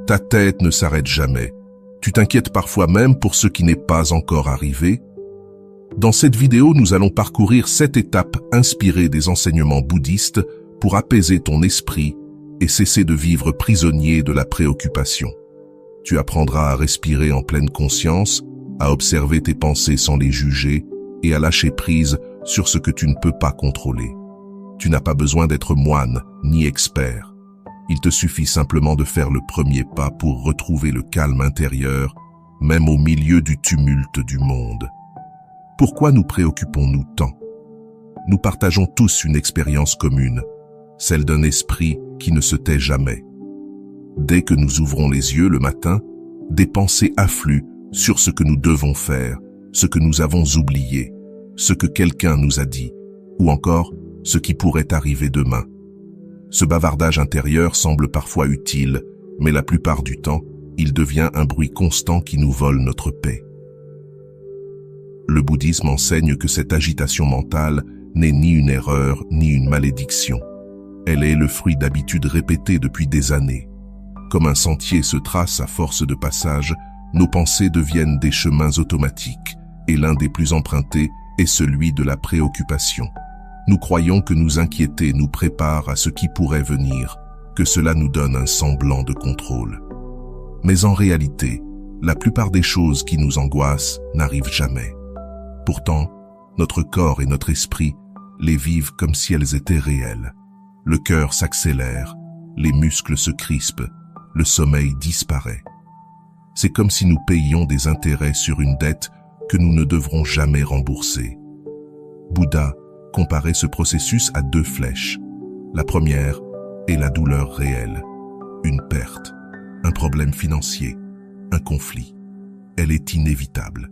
Ta tête ne s'arrête jamais. Tu t'inquiètes parfois même pour ce qui n'est pas encore arrivé. Dans cette vidéo, nous allons parcourir 7 étapes inspirées des enseignements bouddhistes pour apaiser ton esprit et cesser de vivre prisonnier de la préoccupation. Tu apprendras à respirer en pleine conscience, à observer tes pensées sans les juger et à lâcher prise sur ce que tu ne peux pas contrôler. Tu n'as pas besoin d'être moine ni expert. Il te suffit simplement de faire le premier pas pour retrouver le calme intérieur, même au milieu du tumulte du monde. Pourquoi nous préoccupons-nous tant? Nous partageons tous une expérience commune, celle d'un esprit qui ne se tait jamais. Dès que nous ouvrons les yeux le matin, des pensées affluent sur ce que nous devons faire, ce que nous avons oublié, ce que quelqu'un nous a dit, ou encore ce qui pourrait arriver demain. Ce bavardage intérieur semble parfois utile, mais la plupart du temps, il devient un bruit constant qui nous vole notre paix. Le bouddhisme enseigne que cette agitation mentale n'est ni une erreur ni une malédiction. Elle est le fruit d'habitudes répétées depuis des années. Comme un sentier se trace à force de passage, nos pensées deviennent des chemins automatiques, et l'un des plus empruntés est celui de la préoccupation. Nous croyons que nous inquiéter nous prépare à ce qui pourrait venir, que cela nous donne un semblant de contrôle. Mais en réalité, la plupart des choses qui nous angoissent n'arrivent jamais. Pourtant, notre corps et notre esprit les vivent comme si elles étaient réelles. Le cœur s'accélère, les muscles se crispent, le sommeil disparaît. C'est comme si nous payions des intérêts sur une dette que nous ne devrons jamais rembourser. Bouddha comparait ce processus à 2 flèches. La première est la douleur réelle, une perte, un problème financier, un conflit. Elle est inévitable.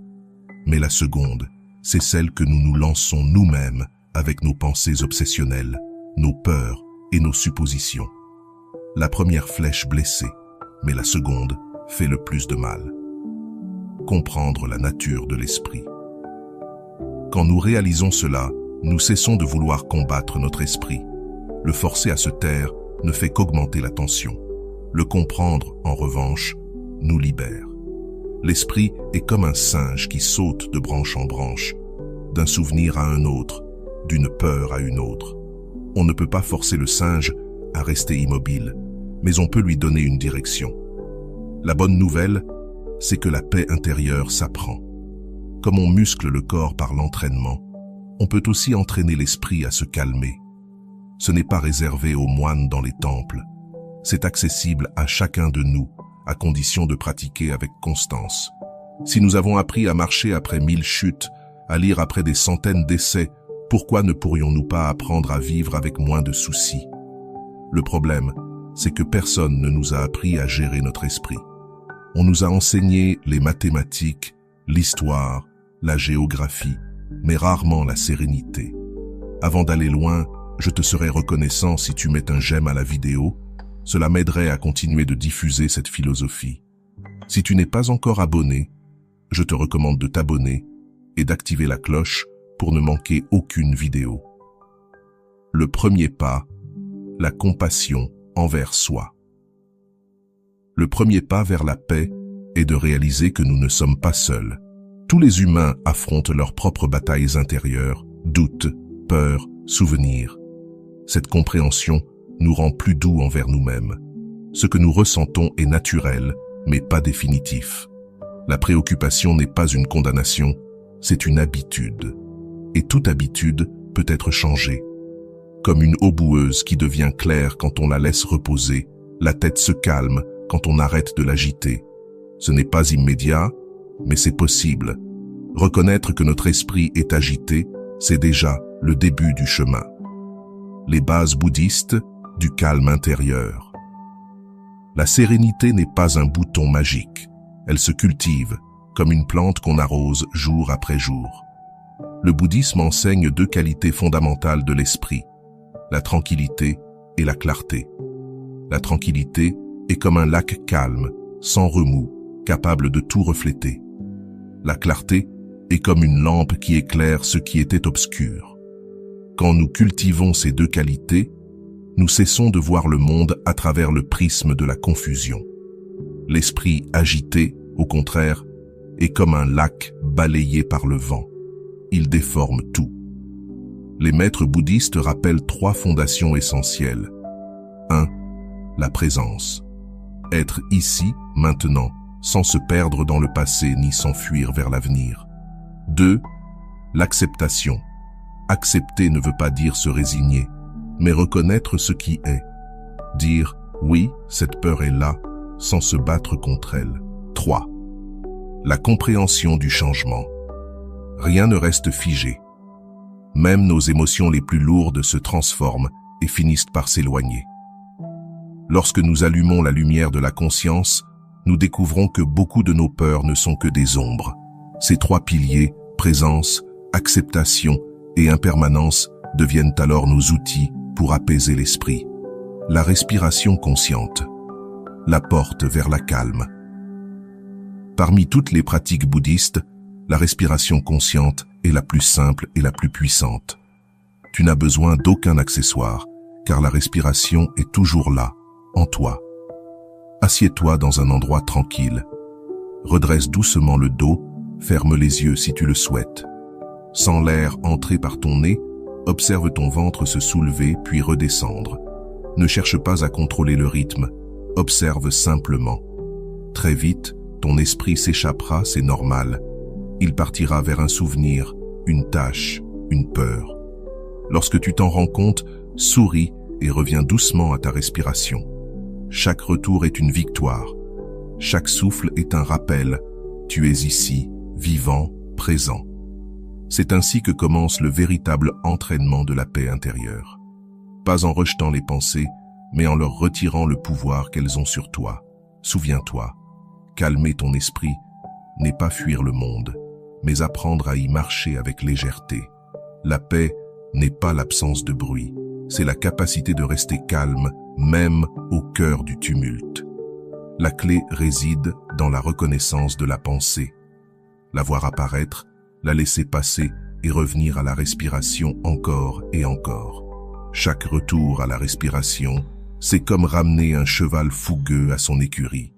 Mais la seconde, c'est celle que nous nous lançons nous-mêmes avec nos pensées obsessionnelles, nos peurs et nos suppositions. La première flèche blessée, mais la seconde fait le plus de mal. Comprendre la nature de l'esprit. Quand nous réalisons cela, nous cessons de vouloir combattre notre esprit. Le forcer à se taire ne fait qu'augmenter la tension. Le comprendre, en revanche, nous libère. L'esprit est comme un singe qui saute de branche en branche, d'un souvenir à un autre, d'une peur à une autre. On ne peut pas forcer le singe à rester immobile, mais on peut lui donner une direction. La bonne nouvelle, c'est que la paix intérieure s'apprend. Comme on muscle le corps par l'entraînement, on peut aussi entraîner l'esprit à se calmer. Ce n'est pas réservé aux moines dans les temples. C'est accessible à chacun de nous, à condition de pratiquer avec constance. Si nous avons appris à marcher après 1000 chutes, à lire après des centaines d'essais, pourquoi ne pourrions-nous pas apprendre à vivre avec moins de soucis? Le problème, c'est que personne ne nous a appris à gérer notre esprit. On nous a enseigné les mathématiques, l'histoire, la géographie, mais rarement la sérénité. Avant d'aller loin, je te serais reconnaissant si tu mets un j'aime à la vidéo. Cela m'aiderait à continuer de diffuser cette philosophie. Si tu n'es pas encore abonné, je te recommande de t'abonner et d'activer la cloche pour ne manquer aucune vidéo. Le premier pas, la compassion envers soi. Le premier pas vers la paix est de réaliser que nous ne sommes pas seuls. Tous les humains affrontent leurs propres batailles intérieures, doutes, peurs, souvenirs. Cette compréhension nous rend plus doux envers nous-mêmes. Ce que nous ressentons est naturel, mais pas définitif. La préoccupation n'est pas une condamnation, c'est une habitude. Et toute habitude peut être changée. Comme une eau boueuse qui devient claire quand on la laisse reposer, la tête se calme quand on arrête de l'agiter. Ce n'est pas immédiat, mais c'est possible. Reconnaître que notre esprit est agité, c'est déjà le début du chemin. Les bases bouddhistes du calme intérieur. La sérénité n'est pas un bouton magique. Elle se cultive, comme une plante qu'on arrose jour après jour. Le bouddhisme enseigne 2 qualités fondamentales de l'esprit, la tranquillité et la clarté. La tranquillité est comme un lac calme, sans remous, capable de tout refléter. La clarté est comme une lampe qui éclaire ce qui était obscur. Quand nous cultivons ces 2 qualités, nous cessons de voir le monde à travers le prisme de la confusion. L'esprit agité, au contraire, est comme un lac balayé par le vent. Il déforme tout. Les maîtres bouddhistes rappellent 3 fondations essentielles. 1. La présence. Être ici, maintenant, sans se perdre dans le passé ni s'enfuir vers l'avenir. 2. L'acceptation. Accepter ne veut pas dire se résigner, mais reconnaître ce qui est. Dire « oui, cette peur est là », sans se battre contre elle. 3. La compréhension du changement. Rien ne reste figé. Même nos émotions les plus lourdes se transforment et finissent par s'éloigner. Lorsque nous allumons la lumière de la conscience, nous découvrons que beaucoup de nos peurs ne sont que des ombres. Ces 3 piliers, présence, acceptation et impermanence, deviennent alors nos outils pour apaiser l'esprit. La respiration consciente. La porte vers la calme. Parmi toutes les pratiques bouddhistes, la respiration consciente est la plus simple et la plus puissante. Tu n'as besoin d'aucun accessoire, car la respiration est toujours là, en toi. Assieds-toi dans un endroit tranquille. Redresse doucement le dos, ferme les yeux si tu le souhaites. Sens l'air entrer par ton nez, observe ton ventre se soulever puis redescendre. Ne cherche pas à contrôler le rythme, observe simplement. Très vite, ton esprit s'échappera, c'est normal. Il partira vers un souvenir, une tâche, une peur. Lorsque tu t'en rends compte, souris et reviens doucement à ta respiration. Chaque retour est une victoire. Chaque souffle est un rappel. Tu es ici, vivant, présent. C'est ainsi que commence le véritable entraînement de la paix intérieure. Pas en rejetant les pensées, mais en leur retirant le pouvoir qu'elles ont sur toi. Souviens-toi, calmer ton esprit n'est pas fuir le monde, mais apprendre à y marcher avec légèreté. La paix n'est pas l'absence de bruit, c'est la capacité de rester calme, même au cœur du tumulte. La clé réside dans la reconnaissance de la pensée. La voir apparaître, la laisser passer et revenir à la respiration encore et encore. Chaque retour à la respiration, c'est comme ramener un cheval fougueux à son écurie.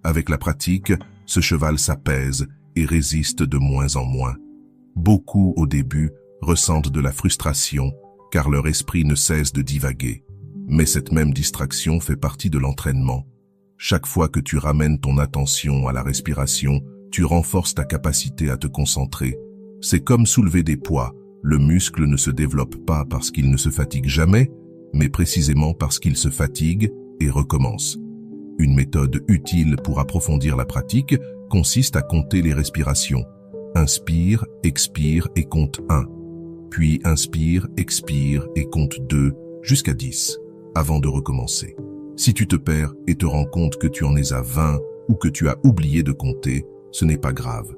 Avec la pratique, ce cheval s'apaise et résiste de moins en moins. Beaucoup, au début, ressentent de la frustration, car leur esprit ne cesse de divaguer. Mais cette même distraction fait partie de l'entraînement. Chaque fois que tu ramènes ton attention à la respiration, tu renforces ta capacité à te concentrer. C'est comme soulever des poids. Le muscle ne se développe pas parce qu'il ne se fatigue jamais, mais précisément parce qu'il se fatigue et recommence. Une méthode utile pour approfondir la pratique consiste à compter les respirations. Inspire, expire et compte 1. Puis inspire, expire et compte 2 jusqu'à 10 avant de recommencer. Si tu te perds et te rends compte que tu en es à 20 ou que tu as oublié de compter, ce n'est pas grave.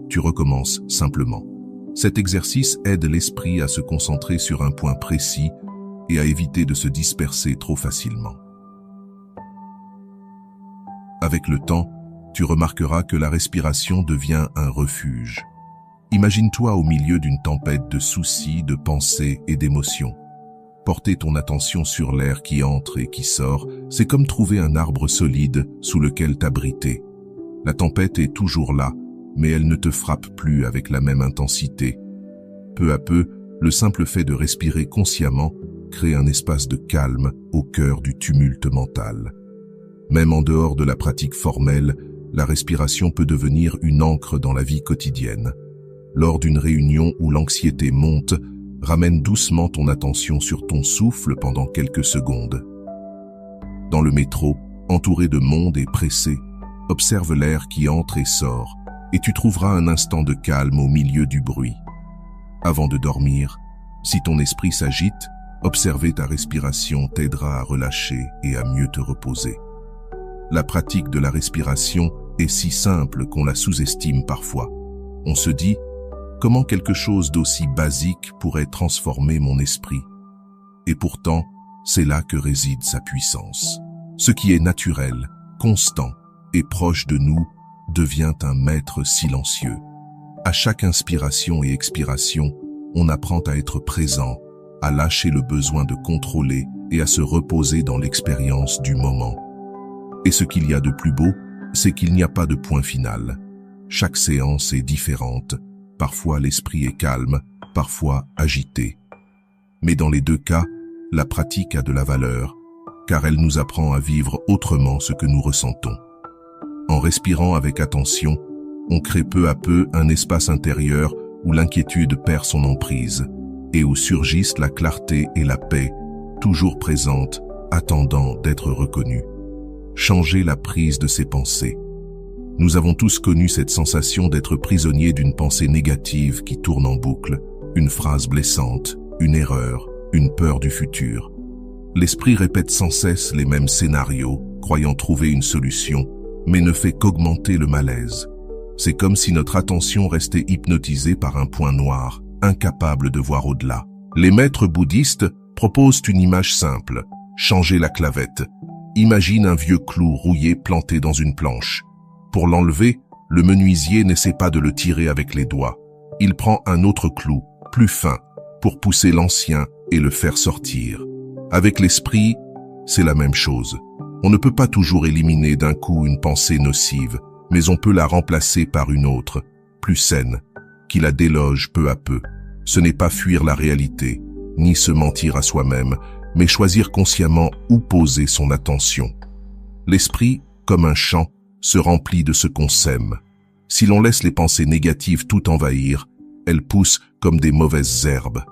Tu recommences simplement. Cet exercice aide l'esprit à se concentrer sur un point précis et à éviter de se disperser trop facilement. Avec le temps, tu remarqueras que la respiration devient un refuge. Imagine-toi au milieu d'une tempête de soucis, de pensées et d'émotions. Porter ton attention sur l'air qui entre et qui sort, c'est comme trouver un arbre solide sous lequel t'abriter. La tempête est toujours là, mais elle ne te frappe plus avec la même intensité. Peu à peu, le simple fait de respirer consciemment crée un espace de calme au cœur du tumulte mental. Même en dehors de la pratique formelle, la respiration peut devenir une ancre dans la vie quotidienne. Lors d'une réunion où l'anxiété monte, ramène doucement ton attention sur ton souffle pendant quelques secondes. Dans le métro, entouré de monde et pressé, observe l'air qui entre et sort, et tu trouveras un instant de calme au milieu du bruit. Avant de dormir, si ton esprit s'agite, observer ta respiration t'aidera à relâcher et à mieux te reposer. La pratique de la respiration est si simple qu'on la sous-estime parfois. On se dit, comment quelque chose d'aussi basique pourrait transformer mon esprit? Et pourtant, c'est là que réside sa puissance. Ce qui est naturel, constant et proche de nous devient un maître silencieux. À chaque inspiration et expiration, on apprend à être présent, à lâcher le besoin de contrôler et à se reposer dans l'expérience du moment. Et ce qu'il y a de plus beau, c'est qu'il n'y a pas de point final. Chaque séance est différente. Parfois l'esprit est calme, parfois agité. Mais dans les deux cas, la pratique a de la valeur, car elle nous apprend à vivre autrement ce que nous ressentons. En respirant avec attention, on crée peu à peu un espace intérieur où l'inquiétude perd son emprise et où surgissent la clarté et la paix, toujours présentes, attendant d'être reconnues. Changer la prise de ses pensées. Nous avons tous connu cette sensation d'être prisonnier d'une pensée négative qui tourne en boucle, une phrase blessante, une erreur, une peur du futur. L'esprit répète sans cesse les mêmes scénarios, croyant trouver une solution, mais ne fait qu'augmenter le malaise. C'est comme si notre attention restait hypnotisée par un point noir, incapable de voir au-delà. Les maîtres bouddhistes proposent une image simple, changer la clavette. Imagine un vieux clou rouillé planté dans une planche. Pour l'enlever, le menuisier n'essaie pas de le tirer avec les doigts. Il prend un autre clou, plus fin, pour pousser l'ancien et le faire sortir. Avec l'esprit, c'est la même chose. On ne peut pas toujours éliminer d'un coup une pensée nocive, mais on peut la remplacer par une autre, plus saine, qui la déloge peu à peu. Ce n'est pas fuir la réalité, ni se mentir à soi-même, mais choisir consciemment où poser son attention. L'esprit, comme un champ, se remplit de ce qu'on sème. Si l'on laisse les pensées négatives tout envahir, elles poussent comme des mauvaises herbes.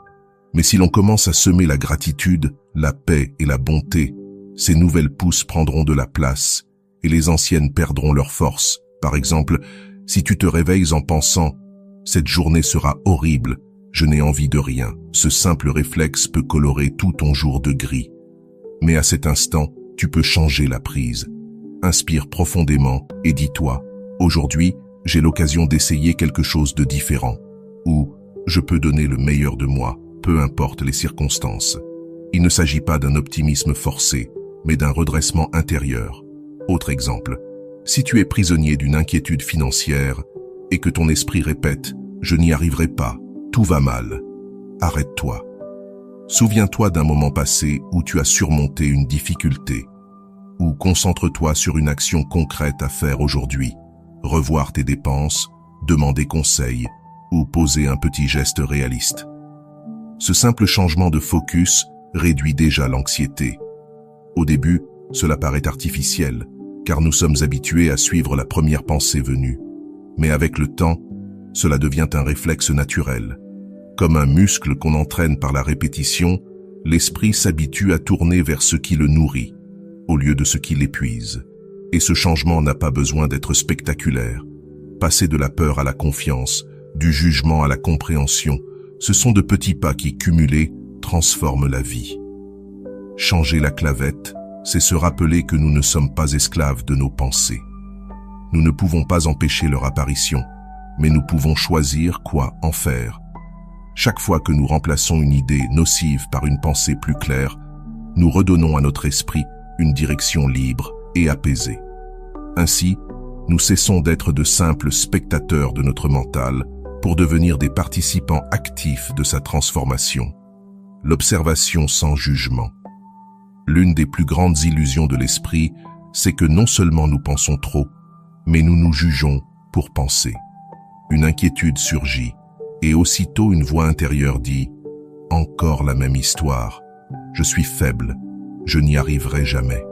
Mais si l'on commence à semer la gratitude, la paix et la bonté, ces nouvelles pousses prendront de la place et les anciennes perdront leur force. Par exemple, si tu te réveilles en pensant « cette journée sera horrible, je n'ai envie de rien », ce simple réflexe peut colorer tout ton jour de gris. Mais à cet instant, tu peux changer la prise. Inspire profondément et dis-toi « aujourd'hui, j'ai l'occasion d'essayer quelque chose de différent » ou « je peux donner le meilleur de moi, peu importe les circonstances ». Il ne s'agit pas d'un optimisme forcé, mais d'un redressement intérieur. Autre exemple, si tu es prisonnier d'une inquiétude financière et que ton esprit répète « je n'y arriverai pas, tout va mal », arrête-toi. Souviens-toi d'un moment passé où tu as surmonté une difficulté, ou concentre-toi sur une action concrète à faire aujourd'hui, revoir tes dépenses, demander conseil ou poser un petit geste réaliste. Ce simple changement de focus réduit déjà l'anxiété. Au début, cela paraît artificiel, car nous sommes habitués à suivre la première pensée venue. Mais avec le temps, cela devient un réflexe naturel. Comme un muscle qu'on entraîne par la répétition, l'esprit s'habitue à tourner vers ce qui le nourrit, au lieu de ce qui l'épuise. Et ce changement n'a pas besoin d'être spectaculaire. Passer de la peur à la confiance, du jugement à la compréhension, ce sont de petits pas qui, cumulés, transforment la vie. Changer la clavette, c'est se rappeler que nous ne sommes pas esclaves de nos pensées. Nous ne pouvons pas empêcher leur apparition, mais nous pouvons choisir quoi en faire. Chaque fois que nous remplaçons une idée nocive par une pensée plus claire, nous redonnons à notre esprit une direction libre et apaisée. Ainsi, nous cessons d'être de simples spectateurs de notre mental pour devenir des participants actifs de sa transformation. L'observation sans jugement. L'une des plus grandes illusions de l'esprit, c'est que non seulement nous pensons trop, mais nous nous jugeons pour penser. Une inquiétude surgit, et aussitôt une voix intérieure dit « Encore la même histoire, je suis faible, je n'y arriverai jamais ».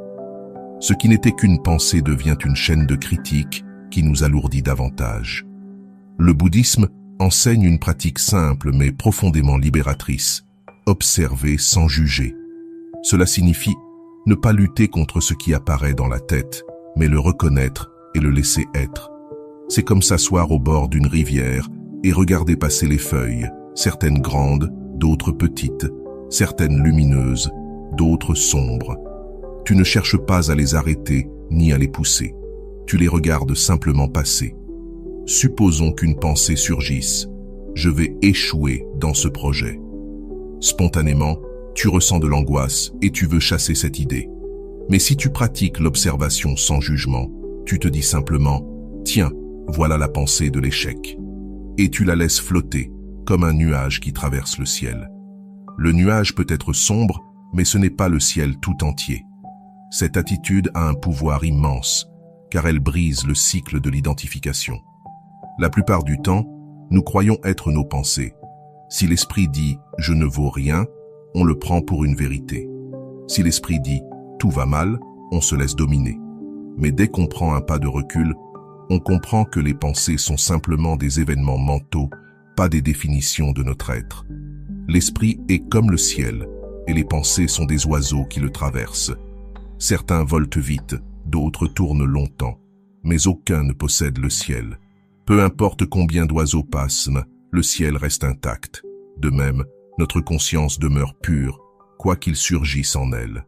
Ce qui n'était qu'une pensée devient une chaîne de critiques qui nous alourdit davantage. Le bouddhisme enseigne une pratique simple mais profondément libératrice, observer sans juger. Cela signifie ne pas lutter contre ce qui apparaît dans la tête, mais le reconnaître et le laisser être. C'est comme s'asseoir au bord d'une rivière et regarder passer les feuilles, certaines grandes, d'autres petites, certaines lumineuses, d'autres sombres. Tu ne cherches pas à les arrêter ni à les pousser. Tu les regardes simplement passer. Supposons qu'une pensée surgisse. Je vais échouer dans ce projet. Spontanément, tu ressens de l'angoisse et tu veux chasser cette idée. Mais si tu pratiques l'observation sans jugement, tu te dis simplement « Tiens, voilà la pensée de l'échec ». Et tu la laisses flotter, comme un nuage qui traverse le ciel. Le nuage peut être sombre, mais ce n'est pas le ciel tout entier. Cette attitude a un pouvoir immense. car elles brisent le cycle de l'identification. La plupart du temps, nous croyons être nos pensées. Si l'esprit dit « je ne vaux rien », on le prend pour une vérité. Si l'esprit dit « tout va mal », on se laisse dominer. Mais dès qu'on prend un pas de recul, on comprend que les pensées sont simplement des événements mentaux, pas des définitions de notre être. L'esprit est comme le ciel, et les pensées sont des oiseaux qui le traversent. Certains volent vite, d'autres tournent longtemps, mais aucun ne possède le ciel. Peu importe combien d'oiseaux passent, le ciel reste intact. De même, notre conscience demeure pure, quoi qu'il surgisse en elle.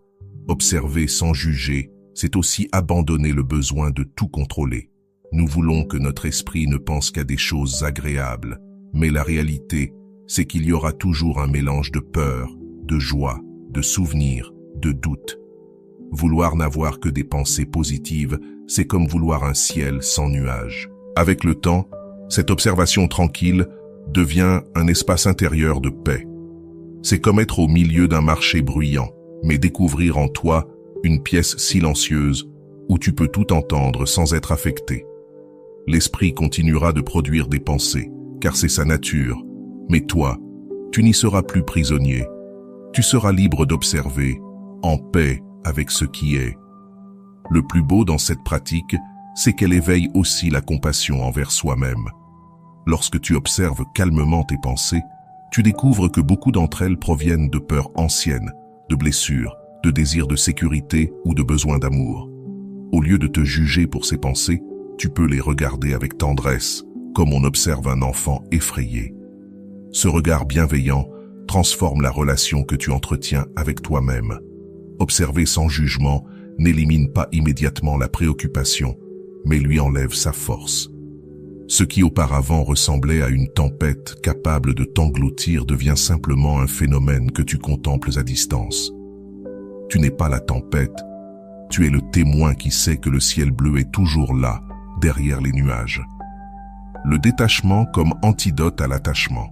Observer sans juger, c'est aussi abandonner le besoin de tout contrôler. Nous voulons que notre esprit ne pense qu'à des choses agréables, mais la réalité, c'est qu'il y aura toujours un mélange de peur, de joie, de souvenirs, de doute. Vouloir n'avoir que des pensées positives, c'est comme vouloir un ciel sans nuages. Avec le temps, cette observation tranquille devient un espace intérieur de paix. C'est comme être au milieu d'un marché bruyant, mais découvrir en toi une pièce silencieuse où tu peux tout entendre sans être affecté. L'esprit continuera de produire des pensées, car c'est sa nature, mais toi, tu n'y seras plus prisonnier. Tu seras libre d'observer, en paix avec ce qui est. Le plus beau dans cette pratique, c'est qu'elle éveille aussi la compassion envers soi-même. Lorsque tu observes calmement tes pensées, tu découvres que beaucoup d'entre elles proviennent de peurs anciennes, de blessures, de désirs de sécurité ou de besoin d'amour. Au lieu de te juger pour ces pensées, tu peux les regarder avec tendresse, comme on observe un enfant effrayé. Ce regard bienveillant transforme la relation que tu entretiens avec toi-même. Observer sans jugement n'élimine pas immédiatement la préoccupation, mais lui enlève sa force. Ce qui auparavant ressemblait à une tempête capable de t'engloutir devient simplement un phénomène que tu contemples à distance. Tu n'es pas la tempête, tu es le témoin qui sait que le ciel bleu est toujours là, derrière les nuages. Le détachement comme antidote à l'attachement.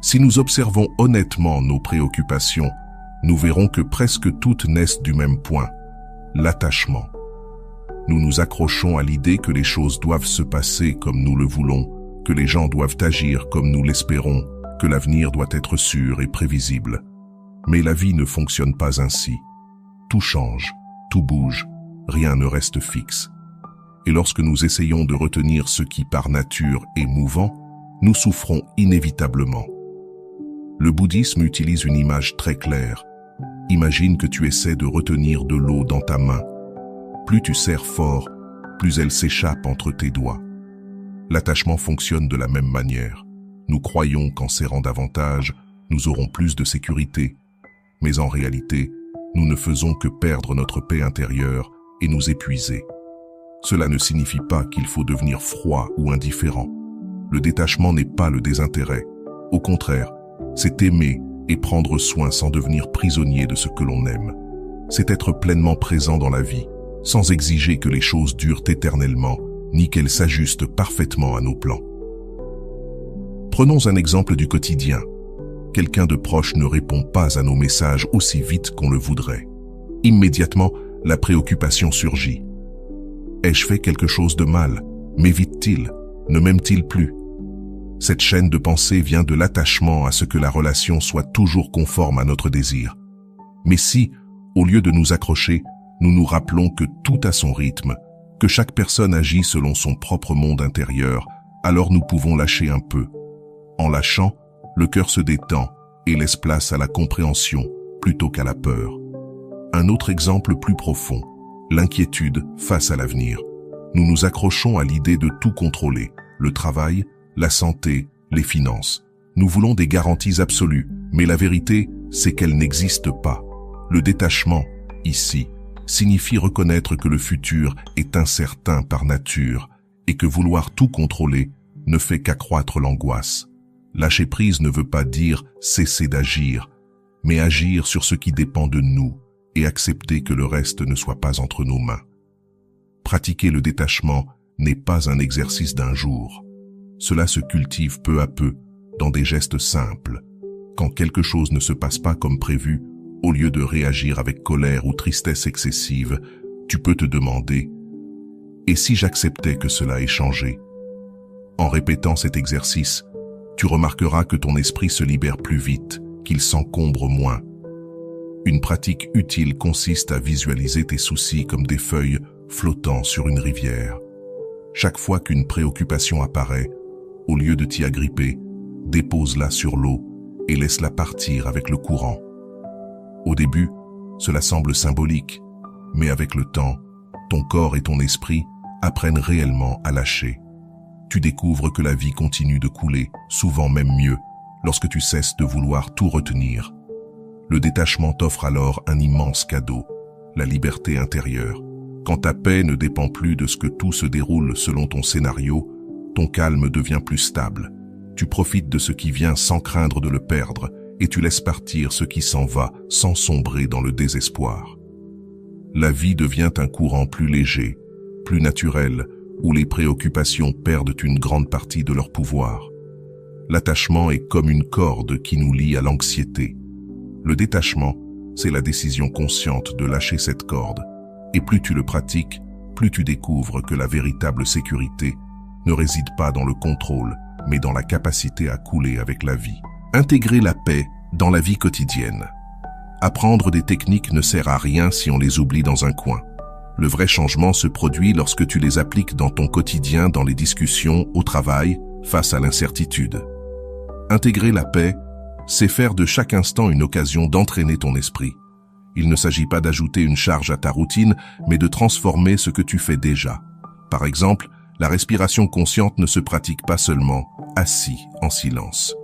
Si nous observons honnêtement nos préoccupations, nous verrons que presque toutes naissent du même point, l'attachement. Nous nous accrochons à l'idée que les choses doivent se passer comme nous le voulons, que les gens doivent agir comme nous l'espérons, que l'avenir doit être sûr et prévisible. Mais la vie ne fonctionne pas ainsi. Tout change, tout bouge, rien ne reste fixe. Et lorsque nous essayons de retenir ce qui par nature est mouvant, nous souffrons inévitablement. Le bouddhisme utilise une image très claire. Imagine que tu essaies de retenir de l'eau dans ta main. Plus tu serres fort, plus elle s'échappe entre tes doigts. L'attachement fonctionne de la même manière. Nous croyons qu'en serrant davantage, nous aurons plus de sécurité. Mais en réalité, nous ne faisons que perdre notre paix intérieure et nous épuiser. Cela ne signifie pas qu'il faut devenir froid ou indifférent. Le détachement n'est pas le désintérêt. Au contraire, c'est aimer et prendre soin sans devenir prisonnier de ce que l'on aime. C'est être pleinement présent dans la vie, sans exiger que les choses durent éternellement, ni qu'elles s'ajustent parfaitement à nos plans. Prenons un exemple du quotidien. Quelqu'un de proche ne répond pas à nos messages aussi vite qu'on le voudrait. Immédiatement, la préoccupation surgit. Ai-je fait quelque chose de mal? M'évite-t-il? Ne m'aime-t-il plus? Cette chaîne de pensée vient de l'attachement à ce que la relation soit toujours conforme à notre désir. Mais si, au lieu de nous accrocher, nous nous rappelons que tout a son rythme, que chaque personne agit selon son propre monde intérieur, alors nous pouvons lâcher un peu. En lâchant, le cœur se détend et laisse place à la compréhension plutôt qu'à la peur. Un autre exemple plus profond, l'inquiétude face à l'avenir. Nous nous accrochons à l'idée de tout contrôler, le travail, la santé, les finances. Nous voulons des garanties absolues, mais la vérité, c'est qu'elles n'existent pas. Le détachement, ici, signifie reconnaître que le futur est incertain par nature et que vouloir tout contrôler ne fait qu'accroître l'angoisse. Lâcher prise ne veut pas dire cesser d'agir, mais agir sur ce qui dépend de nous et accepter que le reste ne soit pas entre nos mains. Pratiquer le détachement n'est pas un exercice d'un jour. Cela se cultive peu à peu, dans des gestes simples. Quand quelque chose ne se passe pas comme prévu, au lieu de réagir avec colère ou tristesse excessive, tu peux te demander Et si j'acceptais que cela ait changé? En répétant cet exercice, tu remarqueras que ton esprit se libère plus vite, qu'il s'encombre moins. Une pratique utile consiste à visualiser tes soucis comme des feuilles flottant sur une rivière. Chaque fois qu'une préoccupation apparaît, au lieu de t'y agripper, dépose-la sur l'eau et laisse-la partir avec le courant. Au début, cela semble symbolique, mais avec le temps, ton corps et ton esprit apprennent réellement à lâcher. Tu découvres que la vie continue de couler, souvent même mieux, lorsque tu cesses de vouloir tout retenir. Le détachement t'offre alors un immense cadeau, la liberté intérieure. Quand ta paix ne dépend plus de ce que tout se déroule selon ton scénario, ton calme devient plus stable. Tu profites de ce qui vient sans craindre de le perdre et tu laisses partir ce qui s'en va sans sombrer dans le désespoir. La vie devient un courant plus léger, plus naturel, où les préoccupations perdent une grande partie de leur pouvoir. L'attachement est comme une corde qui nous lie à l'anxiété. Le détachement, c'est la décision consciente de lâcher cette corde. Et plus tu le pratiques, plus tu découvres que la véritable sécurité ne réside pas dans le contrôle, mais dans la capacité à couler avec la vie. Intégrer la paix dans la vie quotidienne. Apprendre des techniques ne sert à rien si on les oublie dans un coin. Le vrai changement se produit lorsque tu les appliques dans ton quotidien, dans les discussions, au travail, face à l'incertitude. Intégrer la paix, c'est faire de chaque instant une occasion d'entraîner ton esprit. Il ne s'agit pas d'ajouter une charge à ta routine, mais de transformer ce que tu fais déjà. Par exemple, la respiration consciente ne se pratique pas seulement assis en silence.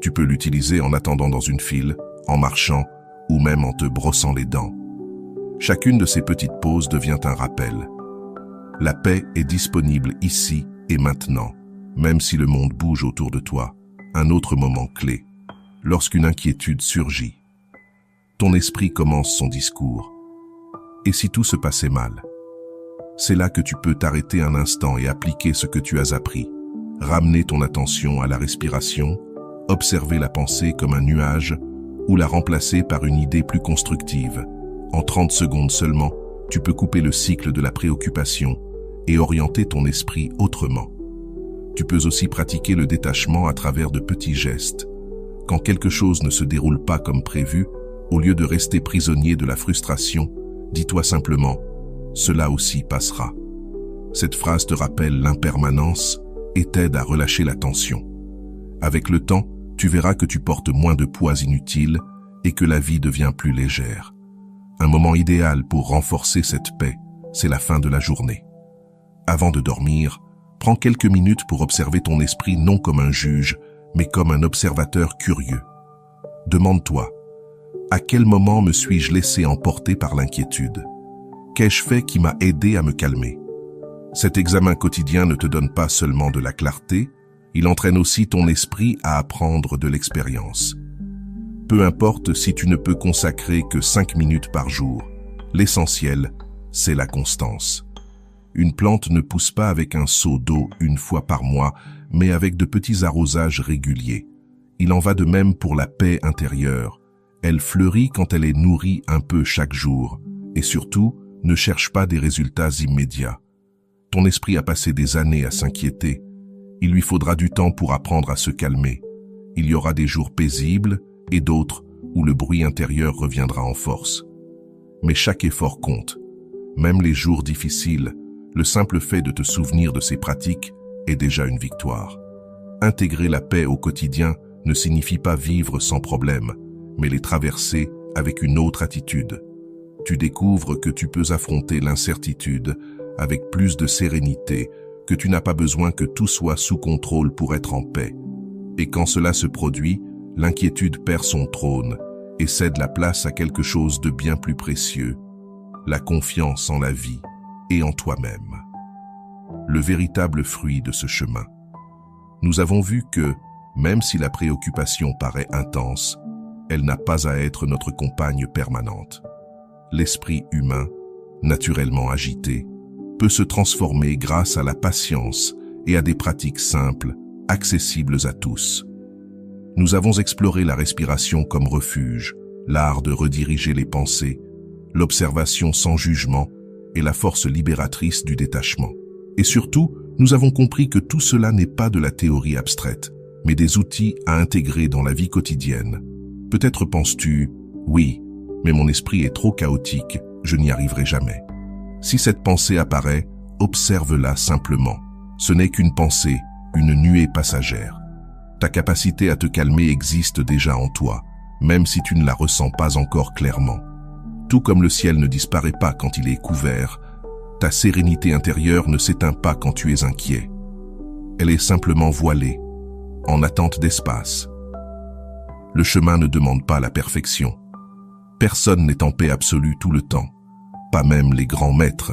Tu peux l'utiliser en attendant dans une file, en marchant ou même en te brossant les dents. Chacune de ces petites pauses devient un rappel. La paix est disponible ici et maintenant, même si le monde bouge autour de toi. Un autre moment clé, lorsqu'une inquiétude surgit. Ton esprit commence son discours. Et si tout se passait mal? C'est là que tu peux t'arrêter un instant et appliquer ce que tu as appris. Ramener ton attention à la respiration, observer la pensée comme un nuage ou la remplacer par une idée plus constructive. En 30 secondes seulement, tu peux couper le cycle de la préoccupation et orienter ton esprit autrement. Tu peux aussi pratiquer le détachement à travers de petits gestes. Quand quelque chose ne se déroule pas comme prévu, au lieu de rester prisonnier de la frustration, dis-toi simplement « cela aussi passera ». Cette phrase te rappelle l'impermanence et t'aide à relâcher la tension. Avec le temps, tu verras que tu portes moins de poids inutiles et que la vie devient plus légère. Un moment idéal pour renforcer cette paix, c'est la fin de la journée. Avant de dormir, prends quelques minutes pour observer ton esprit non comme un juge, mais comme un observateur curieux. Demande-toi, à quel moment me suis-je laissé emporter par l'inquiétude? Qu'ai-je fait qui m'a aidé à me calmer? Cet examen quotidien ne te donne pas seulement de la clarté, il entraîne aussi ton esprit à apprendre de l'expérience. Peu importe si tu ne peux consacrer que 5 minutes par jour, l'essentiel, c'est la constance. Une plante ne pousse pas avec un seau d'eau une fois par mois, mais avec de petits arrosages réguliers. Il en va de même pour la paix intérieure. Elle fleurit quand elle est nourrie un peu chaque jour. Et surtout, ne cherche pas des résultats immédiats. Ton esprit a passé des années à s'inquiéter. Il lui faudra du temps pour apprendre à se calmer. Il y aura des jours paisibles et d'autres où le bruit intérieur reviendra en force. Mais chaque effort compte. Même les jours difficiles, le simple fait de te souvenir de ces pratiques est déjà une victoire. Intégrer la paix au quotidien ne signifie pas vivre sans problème, mais les traverser avec une autre attitude. Tu découvres que tu peux affronter l'incertitude avec plus de sérénité, que tu n'as pas besoin que tout soit sous contrôle pour être en paix. Et quand cela se produit, l'inquiétude perd son trône et cède la place à quelque chose de bien plus précieux, la confiance en la vie et en toi-même. Le véritable fruit de ce chemin. Nous avons vu que, même si la préoccupation paraît intense, elle n'a pas à être notre compagne permanente. L'esprit humain, naturellement agité, peut se transformer grâce à la patience et à des pratiques simples, accessibles à tous. Nous avons exploré la respiration comme refuge, l'art de rediriger les pensées, l'observation sans jugement et la force libératrice du détachement. Et surtout, nous avons compris que tout cela n'est pas de la théorie abstraite, mais des outils à intégrer dans la vie quotidienne. Peut-être penses-tu, oui, mais mon esprit est trop chaotique, je n'y arriverai jamais. Si cette pensée apparaît, observe-la simplement. Ce n'est qu'une pensée, une nuée passagère. Ta capacité à te calmer existe déjà en toi, même si tu ne la ressens pas encore clairement. Tout comme le ciel ne disparaît pas quand il est couvert, ta sérénité intérieure ne s'éteint pas quand tu es inquiet. Elle est simplement voilée, en attente d'espace. Le chemin ne demande pas la perfection. Personne n'est en paix absolue tout le temps, pas même les grands maîtres.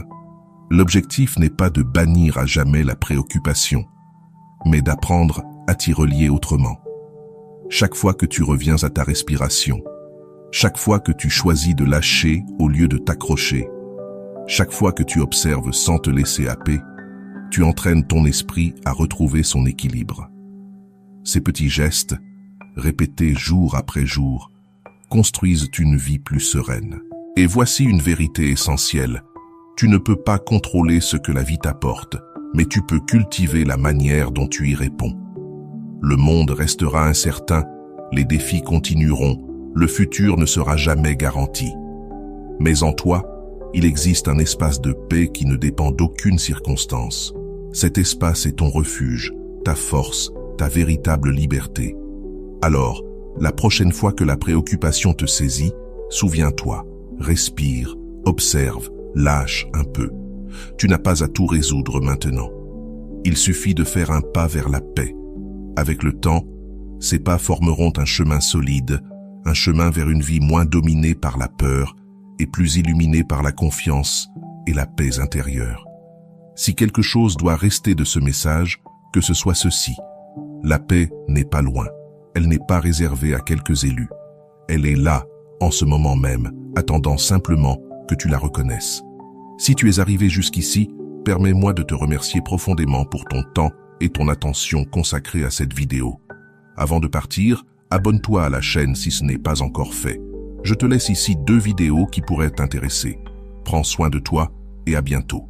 L'objectif n'est pas de bannir à jamais la préoccupation, mais d'apprendre à t'y relier autrement. Chaque fois que tu reviens à ta respiration, chaque fois que tu choisis de lâcher au lieu de t'accrocher, chaque fois que tu observes sans te laisser happer, tu entraînes ton esprit à retrouver son équilibre. Ces petits gestes, répétés jour après jour, construisent une vie plus sereine. Et voici une vérité essentielle. Tu ne peux pas contrôler ce que la vie t'apporte, mais tu peux cultiver la manière dont tu y réponds. Le monde restera incertain, les défis continueront, le futur ne sera jamais garanti. Mais en toi, il existe un espace de paix qui ne dépend d'aucune circonstance. Cet espace est ton refuge, ta force, ta véritable liberté. Alors, la prochaine fois que la préoccupation te saisit, souviens-toi, respire, observe, lâche un peu. Tu n'as pas à tout résoudre maintenant. Il suffit de faire un pas vers la paix. Avec le temps, ces pas formeront un chemin solide, un chemin vers une vie moins dominée par la peur et plus illuminée par la confiance et la paix intérieure. Si quelque chose doit rester de ce message, que ce soit ceci. La paix n'est pas loin. Elle n'est pas réservée à quelques élus. Elle est là, en ce moment même, attendant simplement que tu la reconnaisses. Si tu es arrivé jusqu'ici, permets-moi de te remercier profondément pour ton temps et ton attention consacrée à cette vidéo. Avant de partir, abonne-toi à la chaîne si ce n'est pas encore fait. Je te laisse ici 2 vidéos qui pourraient t'intéresser. Prends soin de toi et à bientôt.